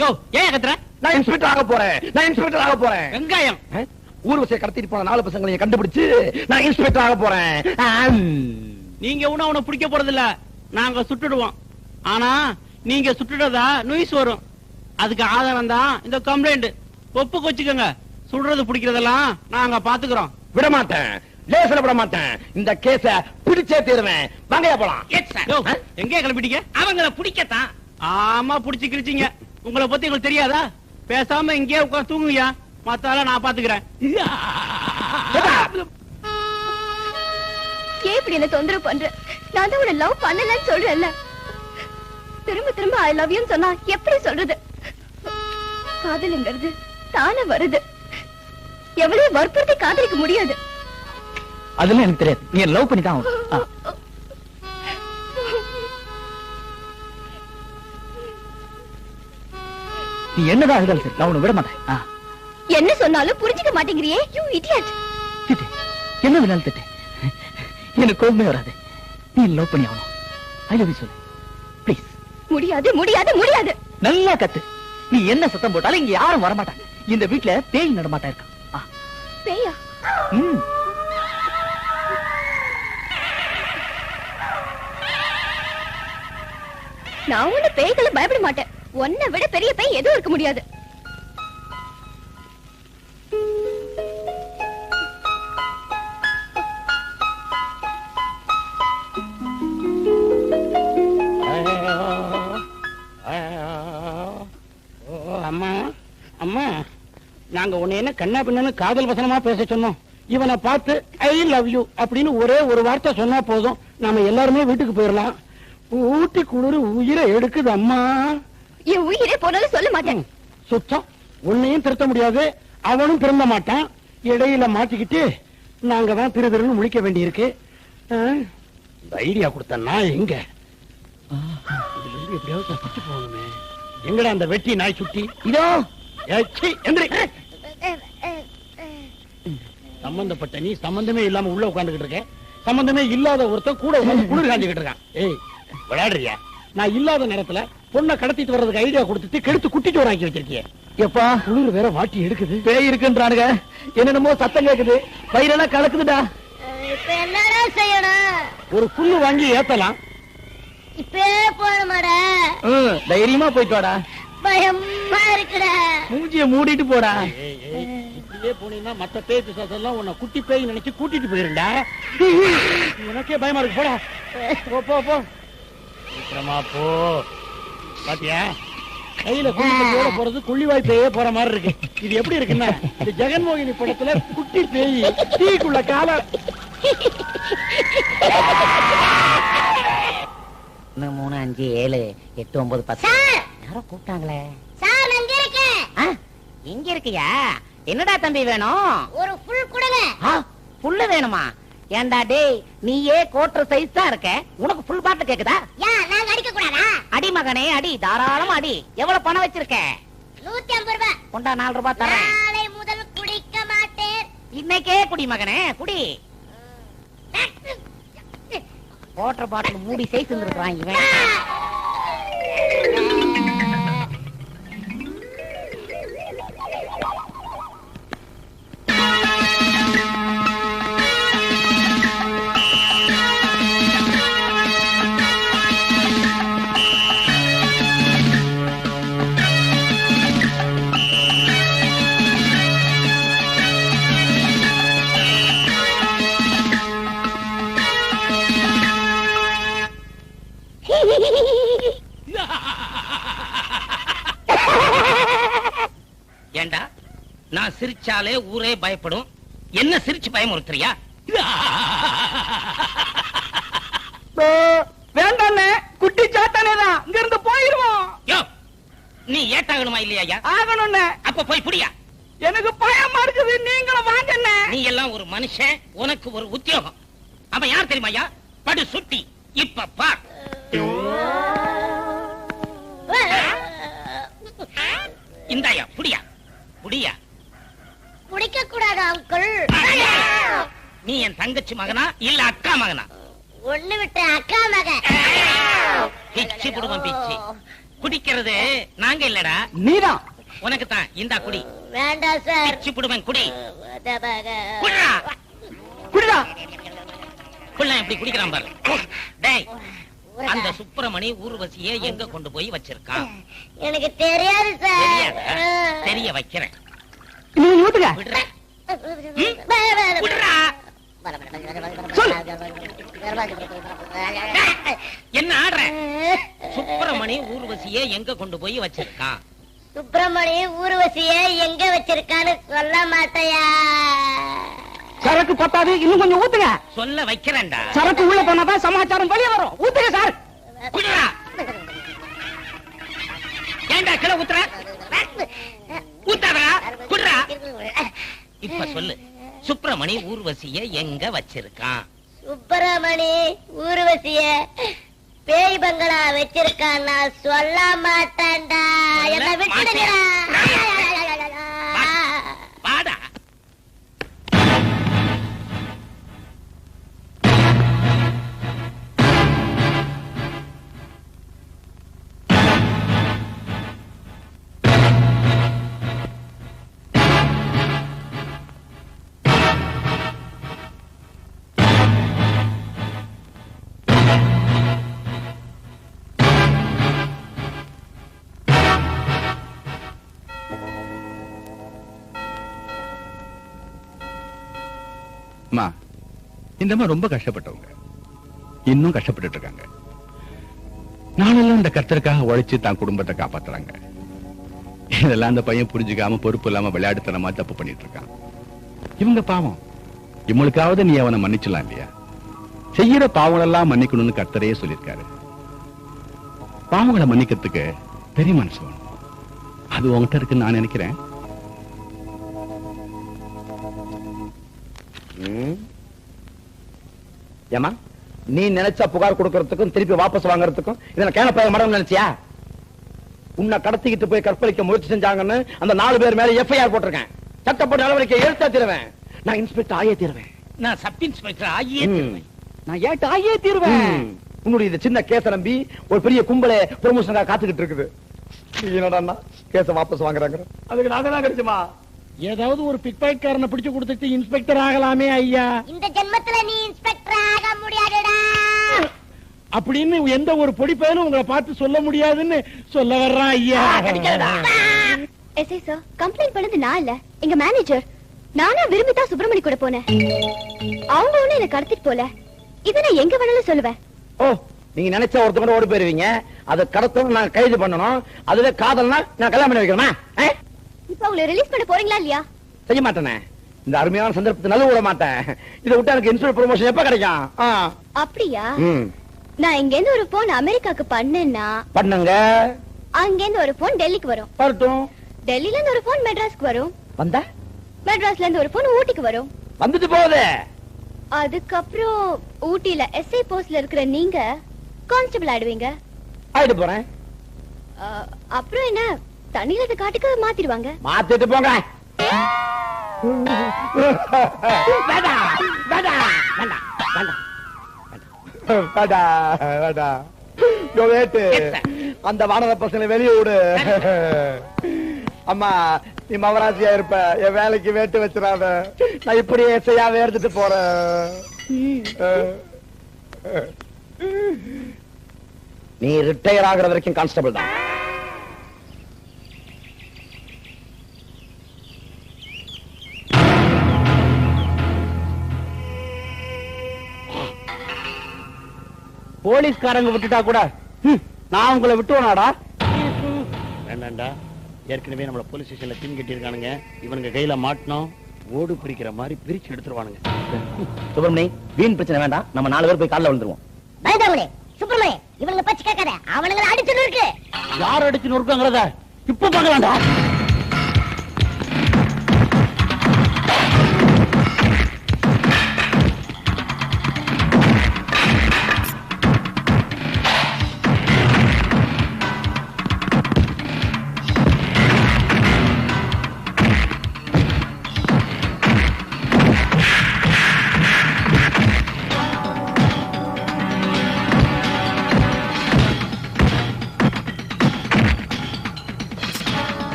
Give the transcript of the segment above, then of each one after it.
யோ ஏன் கத்துற? நான் இன்ஸ்பெக்டர் ஆக போறேன். வெங்காயம் ஊர்வசியை கடத்திட்டு போன 4 பசங்களையும் கண்டுபிடிச்சு நான் இன்ஸ்பெக்டர் ஆக போறேன். நீங்க ஒண்ணும் அவனை பிடிக்க போறது இல்ல, நாங்க சுட்டுடுவோம். ஆனா நீங்க சுட்டுடதா நியூஸ் வரும். அதுக்கு ஆதாரம் தான் இந்த கம்ப்ளைண்ட். ஒப்புக்கு வச்சுக்கோங்க. சுடுறது பிடிக்கிறதெல்லாம் நாங்க பாத்துக்கிறோம். விட மாட்டேன், லேசில விட மாட்டேன். இந்த கேஸ பிடிச்சே தீருவேன். வாங்கயா போலாம். எங்கே கிளம்பிட்டீங்க? அவங்கள பிடிக்கத்தான். ஆமா பிடிச்சு கிழிச்சிங்க. உங்களை பத்தி உங்களுக்கு தெரியாதா? பேசாம இங்கே உட்கார்ந்து தூங்குயா. மத்தால நான் பாத்துக்கிறேன். ஏன் இப்படி என்ன தொந்தரவு பண்ற? நான் தான் உன்னை லவ் பண்ணலன்னு சொல்றேன்ல. திரும்ப திரும்ப ஐ லவ் யூன்னு சொன்னா எப்படி சொல்றது? காதலுங்கிறது தானே வருது. எவ்வளவு வற்புறுத்தி காதலிக்க முடியாது. அதெல்லாம் எனக்கு தெரியாது. நீ லவ் பண்ணி தான் நீ என்னதான் இருந்தாலும் சரி, நான் உன்னை விட மாட்டேன். என்ன சொன்னாலும் புரிஞ்சுக்க மாட்டேங்கிறியே, யூ இடியட். திட்டு, என்ன வேணாலும் திட்டு, எனக்கு கோபமே வராது. நீ லவ் பண்ணி ஆகணும். ஐ லவ் யூ சொல்லு ப்ளீஸ். முடியாது முடியாது முடியாது. நல்லா கத்து. நீ என்ன சத்தம் போட்டாலும் இங்க யாரும் வரமாட்டாங்க. இந்த வீட்டுல பேய் நடமாட்டா இருக்கா. பேயா? நான் ஒண்ணு பேய்களை பயப்பட மாட்டேன். உன்னை விட பெரிய பேய் எதுவும் இருக்க முடியாது. அம்மா அம்மா, நாங்க உன்னை என்ன கண்ணா பின்னு காதல் வசனமா பேச சொன்னோம்? இவனை பார்த்து ஐ லவ் யூ அப்படின்னு ஒரே ஒரு வார்த்தை சொன்னா போதும், நாம எல்லாருமே வீட்டுக்கு போயிடலாம். ஊட்டி குளிர் உயிரை எடுக்குது அம்மா. என் உயிரே போனாலும் சொல்ல மாட்டேன். சுத்தம். உன்னையும் திருத்த முடியாது, அவனும் திருந்த மாட்டான். இடையில மாட்டிக்கிட்டு நாங்க தான் திரு திருன்னு முழிக்க வேண்டி இருக்கு. இந்த ஐடியா கொடுத்தா எங்க எப்படியாவது தப்பிச்சு போகணுமே. எங்கடா அந்த வெட்டி நாய் சுட்டி? இதோ சம்பந்தப்பட்ட நீ சம்பந்தமே இல்லாம உள்ள உட்காந்துக்கிட்டு இருக்க. சம்பந்தமே இல்லாத ஒருத்தன் கூட உட்காந்து குளிர் காஞ்சுக்கிட்டு இருக்கான். ஏய் விளையாடுறியா? நான் இல்லாத நேரத்துல பொண்ணை கடத்திட்டு வர்றதுக்கு ஐடியா கொடுத்துட்டு கெடுத்து குட்டிட்டு வராக்கி வச்சிருக்கிய. எப்பா குளிர் வேற வாட்டி எடுக்குது. பேய் இருக்குன்றானுங்க. என்னென்னமோ சத்தம் கேக்குது. பயிரெல்லாம் கலக்குதுடா. இப்ப என்னடா செய்யணும்? ஒரு புல்லு வாங்கி ஏத்தலாம். இப்பே போணுமாடா? தைரியமா போயிட்டு வாடா. பயமா இருக்குடா. மூஞ்சிய மூடிட்டு போடா. இப்படியே போனீங்கன்னா மத்த பேய் பிசாசெல்லாம் உன்னை குட்டி பேய் நினைச்சு கூட்டிட்டு போயிருண்டா. எனக்கே பயமா இருக்கு. போடா போ போ போ. சீக்கிரமா போ. பாத்தியா கையில குள்ளியோட போறது குள்ளிவாய் பேயே போற மாதிரி இருக்கு. இது எப்படி இருக்குன்னா இந்த ஜெகன்மோகினி படத்துல குட்டி பேய் தீக்குள்ள கால 1 3 5 7 8 9 10. யாரோ கூப்பிட்டாங்களே. சார் அங்க இருக்கேன். இங்க இருக்கியா? என்னடா தம்பி வேணும்? ஒரு ஃபுல் குடுங்க. புல்லு வேணுமா? ஏண்டா டேய், நீயே கோட்டர் சைஸ் தான் இருக்க, உனக்கு ஃபுல் பாட்டு கேக்குதா? ஏன் நாங்க அடிக்க கூடாதா? அடி மகனே அடி, தாராளமா அடி. எவ்வளவு பணம் வச்சிருக்க? 150 ரூபாய். கொண்டா 4 ரூபாய் தரேன். நாளை முதல் குடிக்க மாட்டேன். இன்னைக்கே குடி மகனே குடி. வாட்டர் பாட்டில் மூடி சைஸ் இருந்திருக்கான் இவன். ஏண்டா நான் சிரிச்சாலே ஊரே பயப்படும், என்ன சிரிச்சு பயமுறுத்துறியா? வேண்டாண்ணே, குட்டி சாத்தானேதான். இங்க இருந்து போயிருவோம். யோ நீ ஏட்டாகணுமா இல்லையா? ஆகணும்னே. அப்ப போய் புடியா. எனக்கு பயமா இருக்குது, நீங்களும் வாங்கண்ணே. நீ எல்லாம் ஒரு மனுஷன், உனக்கு ஒரு உத்தியோகம். அவன் யார் தெரியுமாயா? படு சுட்டி. இப்ப பார். இந்தாயா புடியா புடியா. குடிக்க கூடாது அங்கிள். நீ என் தங்கச்சி மகனா இல்ல அக்கா மகனா? ஒண்ணு விட்டு அக்கா மகன். பிச்சு குடும்பம் பிச்சு. குடிக்கிறது நாங்க இல்லடா, நீதான். உனக்கு தான். இந்தா குடி. வேண்டாம் சார். பிச்சு குடும்பம் குடி. மகன். குடிடா. குடிடா. புள்ள எப்படி குடிக்கிறான் பாரு. டேய், அந்த சுப்பிரமணி ஊர்வசிய எங்க கொண்டு போய் வச்சிருக்கான்? எனக்கு தெரியாது சார். தெரியாதா? தெரிய வைக்கிறேன். நீ ஊத்துக்க. விடுறா. விடுறா. என்ன ஆடுற? சுப்பிரமணி ஊர்வசிய எங்க கொண்டு போய் வச்சிருக்கான்? சுப்பிரமணி ஊர்வசிய எங்க வச்சிருக்கான்னு சொல்ல மாட்டையா? சரக்கு பத்தாது, இன்னும் கொஞ்சம் ஊத்துங்க. சொல்ல வைக்கிறேன்டா. சரக்கு உள்ள போனாதான் சமாச்சாரம் வெளியே வரும். ஊத்துங்க சார். குடுறா. ஏண்டா கிளை ஊத்துற? ஊத்தாதா? குடுறா. இப்ப சொல்லு, சுப்பிரமணி ஊர்வசிய எங்க வச்சிருக்கான்? சுப்பிரமணி ஊர்வசிய பேய் பங்களா வச்சிருக்கான். நான் சொல்ல மாட்டேன்டா. என்ன விட்டுடுங்கடா. வாடா. அம்மா, இந்த அம்மா ரொம்ப கஷ்டப்பட்டவங்க, இன்னும் கஷ்டப்பட்டு இருக்காங்க. நாளெல்லாம் இந்த கர்த்தருக்காக உழைச்சு தான் குடும்பத்தை காப்பாத்துறாங்க. இதெல்லாம் அந்த பையன் புரிஞ்சுக்காம பொறுப்பு இல்லாம விளையாட்டுத்தனமா தப்பு பண்ணிட்டு இருக்கான். இவங்க பாவம், இவங்களுக்காவது நீ அவனை மன்னிச்சலாம் இல்லையா? செய்யற பாவங்கள் எல்லாம் மன்னிக்கணும்னு கர்த்தரையே சொல்லியிருக்காரு. பாவங்களை மன்னிக்கிறதுக்கு பெரிய மனசு வேணும். அது உங்ககிட்ட இருக்குன்னு நான் நினைக்கிறேன். ஏமா, நீ நினைச்சா புகார் கொடுக்கறதுக்கும் திருப்பி வாபஸ் வாங்குறதுக்கும் இதனை கேனப்பைய மடம் நினைச்சியா? உன்னை கடத்திக்கிட்டு போய் கற்பழிக்க முயற்சி செஞ்சாங்கன்னு அந்த 4 பேர் மேல எஃப்ஐஆர் போட்டிருக்கேன். சட்டப்படி நடவடிக்கை எடுத்தா தீருவேன். நான் இன்ஸ்பெக்டர் ஆயே தீருவேன். நான் சப் இன்ஸ்பெக்டர் ஆகியே தீருவேன். நான் ஏட்டு ஆயே தீருவேன். உன்னுடைய இந்த சின்ன கேஸ நம்பி ஒரு பெரிய கும்பலே ப்ரமோஷனுக்காக காத்துக்கிட்டு இருக்குது. நீ என்னடா கேஸ வாபஸ் வாங்குறாங்க? அதுக்கு நாங்க தான் கிடைச்சுமா. ஏதாவது ஒரு பிக் பாக்கெட்காரனை பிடிச்சு கொடுத்துட்டு இன்ஸ்பெக்டர் ஆகலாமே ஐயா. இந்த ஜென்மத்துல நீ இன்ஸ்பெக்டர் ஆக முடியாதுடா அப்படின்னு எந்த ஒரு பொடி பையனும் உங்களை பார்த்து சொல்ல முடியாதுன்னு சொல்ல வர்றான் ஐயா. எஸ்ஐ சார், கம்ப்ளைண்ட் பண்ணது நான் இல்ல, எங்க மேனேஜர். நானா விரும்பிதான் சுப்பிரமணி கூட போனேன். அவங்க ஒண்ணு என்ன கடத்திட்டு போல. இத நான் எங்க வேணாலும் சொல்லுவேன். ஓ, நீங்க நினைச்ச ஒருத்தவங்க ஓடி போயிருவீங்க. அதை கடத்தணும், நான் கைது பண்ணணும். அதுவே காதல்னா நான் கல்யாணம் பண்ணி வைக்கணுமா? இப்ப உங்களை ரிலீஸ் பண்ண போறீங்களா இல்லையா? செய்ய மாட்டேனே. இந்த அருமையான சந்தர்ப்பத்தை நல்ல விட மாட்டேன். இதை விட்டு எனக்கு இன்சூரன்ஸ் ப்ரமோஷன் எப்ப கிடைக்கும்? அப்படியா? நான் இங்க இருந்து ஒரு போன் அமெரிக்காக்கு பண்ணேன்னா பண்ணுங்க. அங்க இருந்து ஒரு போன் டெல்லிக்கு வரும். வரட்டும். டெல்லில இருந்து ஒரு போன் மெட்ராஸ்க்கு வரும். வந்தா மெட்ராஸ்ல இருந்து ஒரு போன் ஊட்டிக்கு வரும். வந்துட்டு போகுது. அதுக்கப்புறம் ஊட்டில எஸ்ஐ போஸ்ட்ல இருக்கிற நீங்க கான்ஸ்டபிள் ஆயிடுவீங்க. ஆயிட்டு போறேன். அப்புறம் என்ன, தண்ணியில இருந்து காட்டுக்கு மாத்திடுவாங்க. மாத்திட்டு போங்க. அந்த வானர பசங்களை வெளியே விடு. அம்மா, நீ மவராசியா இருப்ப, என் வேலைக்கு வேட்டு வச்சிடாத. நான் இப்படியே எஸ்ஐயாவே எடுத்துட்டு போறேன். நீ ரிட்டையர் ஆகுற வரைக்கும் கான்ஸ்டபிள் தான். போலீஸ்காரங்க விட்டுட்டா கூட நான் உங்களை விட்டுவனாடா? வேண்டாண்டா, ஏற்கனவே நம்மள போலீஸ் ஸ்டேஷன்ல தீன் கட்டியிருக்கானுங்க. இவனுங்க கையில மாட்டணும், ஓடு பிரிக்கிற மாதிரி பிரிச்சு எடுத்துருவானுங்க. சுப்பிரமணி, வீண் பிரச்சனை வேண்டாம். நம்ம 4 பேர் போய் காலைல வந்துருவோம். பயந்தாங்களே சுப்பிரமணி, இவனுங்க பச்சு கேட்காத. அவனுங்களை அடிச்சு இருக்கு. யார் அடிச்சு நொறுக்காங்கிறத இப்ப பார்க்கலாம்டா.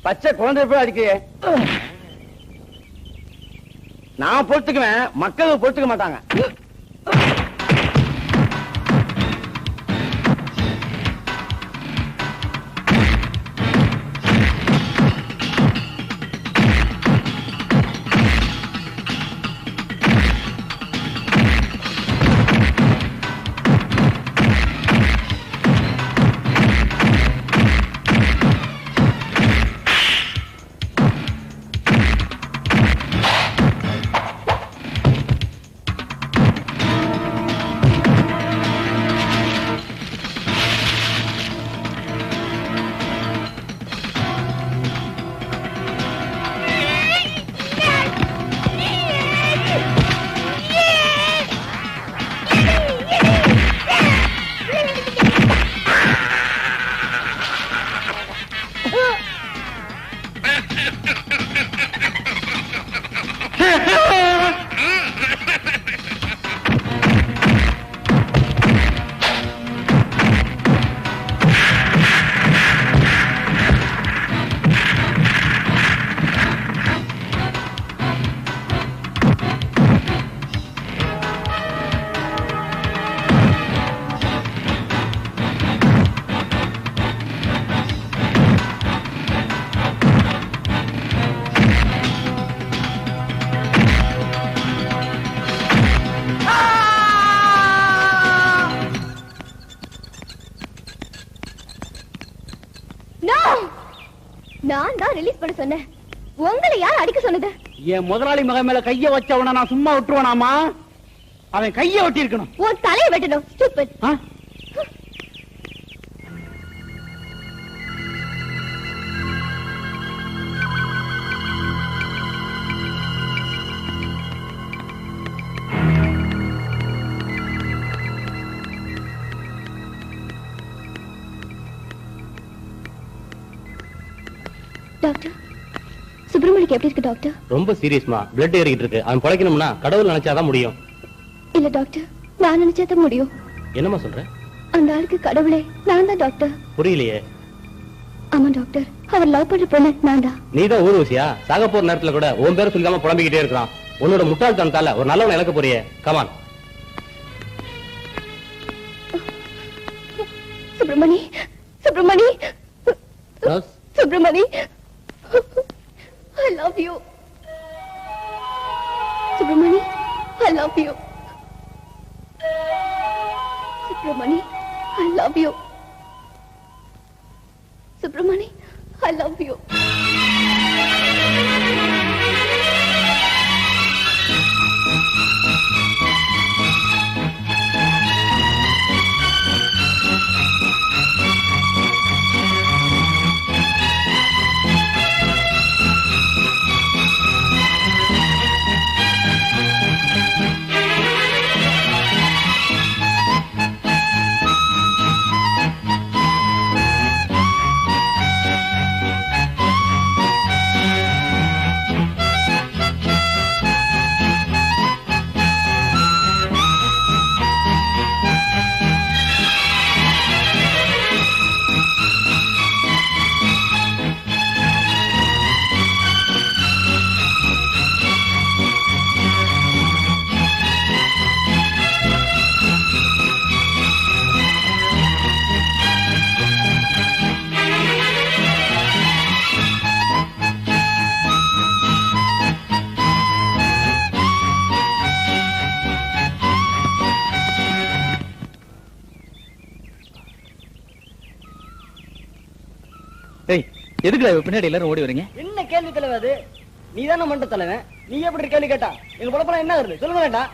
பச்சை குழந்தை போய் அடிக்கிறியே. நான் பொறுத்துக்குவேன், மக்கள் பொறுத்துக்க மாட்டாங்க. நான் தான் ரிலீஸ் பண்ண சொன்னேன். உங்களை யார் அடிக்க சொன்னது? என் முதலாளி மகன் மேல கைய வச்சவன நான் சும்மா விட்டுருவானாமா? அவன் கைய ஒட்டி இருக்கணும். உன் தலையை வெட்டணும். ஸ்டூபிட். டாக்டர், சுப்பிரமணிக்கு எப்படி இருக்கு டாக்டர்? ரொம்ப சீரியஸ்மா, பிளட் ஏறிட்டு இருக்கு. அவன் பிழைக்கணும்னா கடவுள் நினைச்சாதான் முடியும். இல்ல டாக்டர், நான் நினைச்சாதான் முடியும். என்னமா சொல்ற? அந்த ஆளுக்கு கடவுளே நான் தான் டாக்டர். புரியலையே. ஆமா டாக்டர், அவர் லவ் பண்ற பொண்ணு நான் தான். நீதான் ஊர்வசியா? சாக போற நேரத்துல கூட உன் பேரை சொல்லாம புலம்பிக்கிட்டே இருக்கான். உன்னோட முட்டாள்தனத்தால ஒரு நல்லவனை இழக்க போறியே. Come on. Subramani, Subramani, Subramani, I love you. Subramani, I love you. Subramani, I love you. Subramani, I love you. எதுக்குடா பின்னாடி எல்லாரும் ஓடி வரீங்க? என்ன கேள்வி தலைவர் அது? நீ தானே மண்ட தலைவன், நீ எப்படி கேள்வி கேட்டா எங்க பொழப்பெல்லாம் என்ன வருது சொல்லுங்க வேண்டாம்.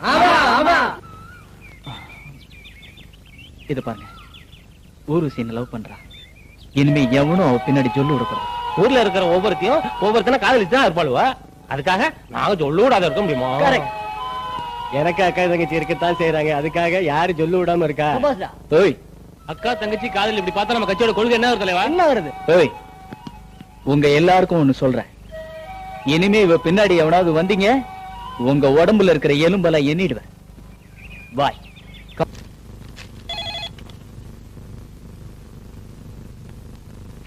இது பாருங்க, ஊர்வசி என்ன லவ் பண்றா. இனிமே எவனும் அவ பின்னாடி சொல்லு விடக்கூடாது. ஊர்ல இருக்கிற ஒவ்வொருத்தன காதலிச்சுதான் இருப்பாளுவா. அதுக்காக நாங்க சொல்லு விடாத இருக்க முடியுமா? எனக்கு அக்கா தங்கச்சி இருக்கத்தான் செய்யறாங்க, அதுக்காக யாரு சொல்லு விடாம இருக்கா? அக்கா தங்கச்சி காதல் இப்படி பார்த்தா நம்ம கட்சியோட கொள்கை என்ன வருது தலைவா? என்ன வருது? உங்க எல்லாருக்கும் ஒண்ணு சொல்றேன், இனிமே இவ பின்னாடி எவனாவது வந்தீங்க உங்க உடம்புல இருக்கிற எலும்பெல்லாம் எண்ணிடுவேன். பாய்.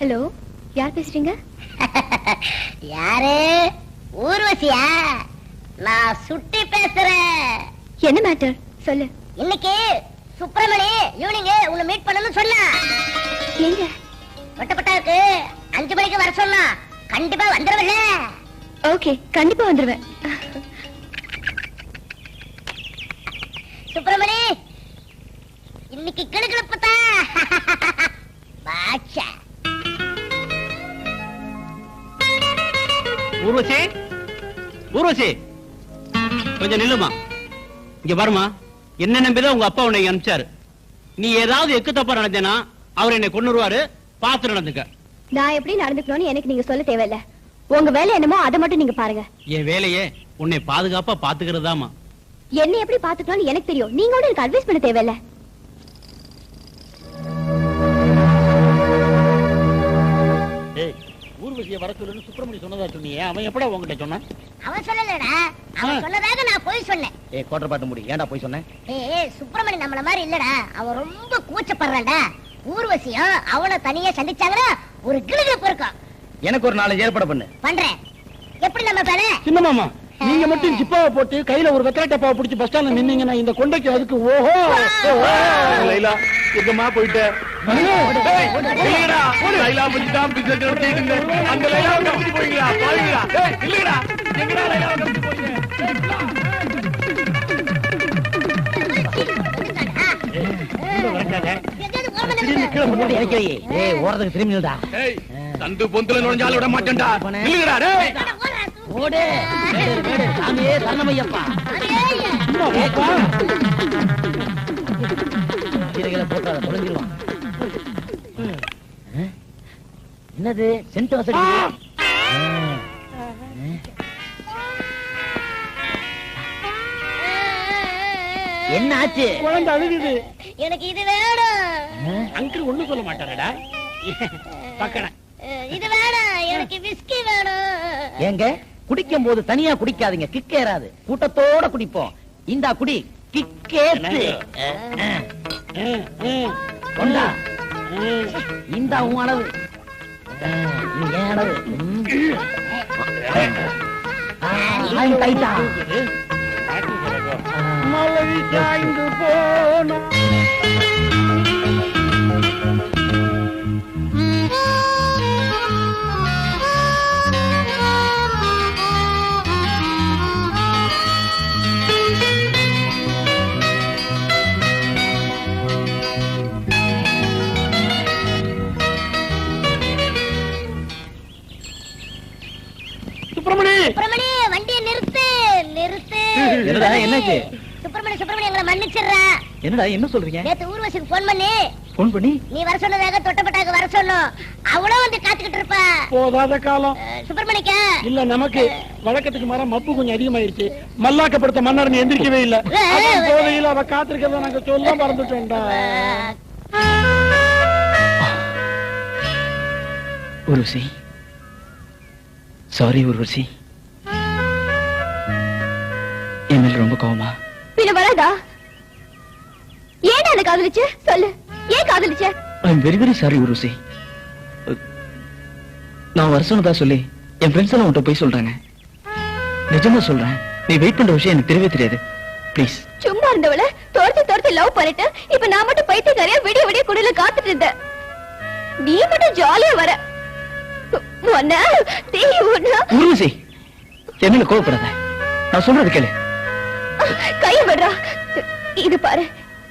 ஹலோ, யார் பேசுறீங்க? யாரு? ஊர்வசியா? நான் சுட்டி பேசுறேன். என்ன மேட்டர் சொல்லு. இன்னைக்கு சுப்பிரமணி ஈவினிங் உன்னை மீட் பண்ணணும்னு சொன்னா. எங்க? வட்டப்பட்டாருக்கு 5 மணிக்கு வர சொன்னா. கண்டிப்பா வந்துருவல? ஓகே, கண்டிப்பா வந்துருவேன். சுப்பிரமணி இன்னைக்கு கிளுகிளுப்புதா. பாச்சா ஊர்வசி, ஊர்வசி கொஞ்சம் நில்லுமா. இங்க பாருமா, என்ன நம்பிதான் உங்க அப்பா உன்னை அனுப்பிச்சாரு. நீ ஏதாவது எக்கு தப்பா நடந்தேனா அவர் என்னை கொன்னுருவாரு. பார்த்து நடந்துக்க. நான் எப்படி நடந்துக்கணும்னு எனக்கு நீங்க சொல்ல தேவையில்ல. உங்க வேலை என்னமோ அதை மட்டும் நீங்க பாருங்க. என் வேலையே உன்னை பாதுகாப்பா பாத்துக்கிறதாமா. என்ன எப்படி பாத்துக்கணும்னு எனக்கு தெரியும். நீங்க ஒண்ணு எனக்கு அட்வைஸ் பண்ண தேவையில்ல. ஊர்வசியை வர சொல்லுன்னு சுப்பிரமணி சொன்னதா சொன்னீங்க. அவன் எப்படா உங்ககிட்ட சொன்னான்? அவன் சொல்லலடா, அவன் சொன்னதாக நான் போய் சொன்னேன். கோட்டர் பாட்டு முடி, ஏன்டா போய் சொன்னேன்? சுப்பிரமணி நம்மள மாதிரி இல்லடா, அவன் ரொம்ப கூச்சப்படுறான்டா. ஊர்வசியும் அவனை தனியா சந்திச்சாங்கன்னா ஒரு கிளுகிளுப்பு இருக்கும். எனக்கு ஒரு 4 ஏற்பாடு பண்ணு. பண்றேன். எப்படி நம்ம பேரு? சின்ன மாமா, நீங்க மட்டும் ஜிப்பாவை போட்டு கையில ஒரு வெத்தலை டப்பாவை பிடிச்சி பஸ் ஸ்டாண்ட்ல நின்னீங்கன்னா இந்த கொண்டைக்கு அதுக்கு ஓஹோ. லைலா எங்கம்மா போயிட்ட? லைலா முடிச்சுதான் பிசினஸ் நடத்திட்டு அந்த லைலாவை கழிச்சு போய்ங்களா? பாருங்களா? இல்லைடா, எங்கடா லைலாவை கழிச்சு போறீங்க? ஓரத்துக்கு திரும்பிடா. தந்து பொந்துல நுழைஞ்சாலும் விட மாட்டேன்டா. இல்லைடா டேய். ஓடு சாமியே சரணமையப்பா. போட்டாத தொலைஞ்சிருவான். என்னது சென்ட் வசதி? என்ன ஆச்சு? குழந்தை அழுகுது. எனக்கு இது வேணும். அங்கிள் ஒண்ணு சொல்ல மாட்டாரடா. பக்கன இது வேணும். எனக்கு விஸ்கி வேணும். ஏங்க குடிக்கும் போது தனியா குடிக்காதீங்க, கிக் ஏறாது. கூட்டத்தோட குடிப்போம். இந்தா குடி, கிக்கேத்து. கொண்டா, இந்தா உன் அளவு, இது என் அளவு. கைட்டா மலை சாய்ந்து போன சுப்பிரமணி வண்டியை நிறுத்து, நிறுத்து. என்னடா என்னாச்சு? சுப்பிரமணி எங்களை மன்னிச்சிடுறா. என்னடா என்ன சொல்றீங்க? நேத்து ஊர்வசிக்கு போன் பண்ணி நீ வர சொன்னதாக தொட்டப்பட்டாக்கு வர சொன்னோம். அவளும் வந்து காத்துக்கிட்டு இருப்பா. போதாத காலம் சுப்பிரமணிக்கா இல்ல நமக்கு. வழக்கத்துக்கு மாற மப்பு கொஞ்சம் அதிகமாயிருச்சு. மல்லாக்கப்படுத்த மன்னர் எந்திரிக்கவே இல்ல. போதையில் அவ காத்திருக்கிறத நாங்க சொல்ல மறந்துட்டோம்டா. ஊர்வசி, சாரி ஊர்வசி. என் மேல ரொம்ப கோவமா? பின்ன வராதா? ஏன் என்ன காதலிச்ச சொல்லு. ஏன் காதலிச்ச? I am very very sorry Urvashi. நான் வர சொன்னதா சொல்லி என் ஃப்ரெண்ட்ஸ் எல்லாம் உன்கிட்ட போய் சொல்றாங்க. நிஜமா சொல்றேன், நீ வெயிட் பண்ற விஷயம் எனக்கு தெரியவே தெரியாது. ப்ளீஸ். சும்மா இருந்தவள தோர்த்து லவ் பண்ணிட்டு இப்ப நான் மட்டும் பைத்தியக்காரியா விடிய விடிய குடில காத்துட்டு இருந்த. நீ மட்டும் ஜாலியா வர. ஊர்வசி, என்ன கோவப்படாத. நான் சொல்றது கேளு. கைய விடுறா. இது பாரு,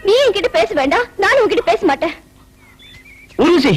நீ என்கிட்ட பேச வேண்டாம், நானும் உன்கிட்ட பேச மாட்டேன். ஊர்வசி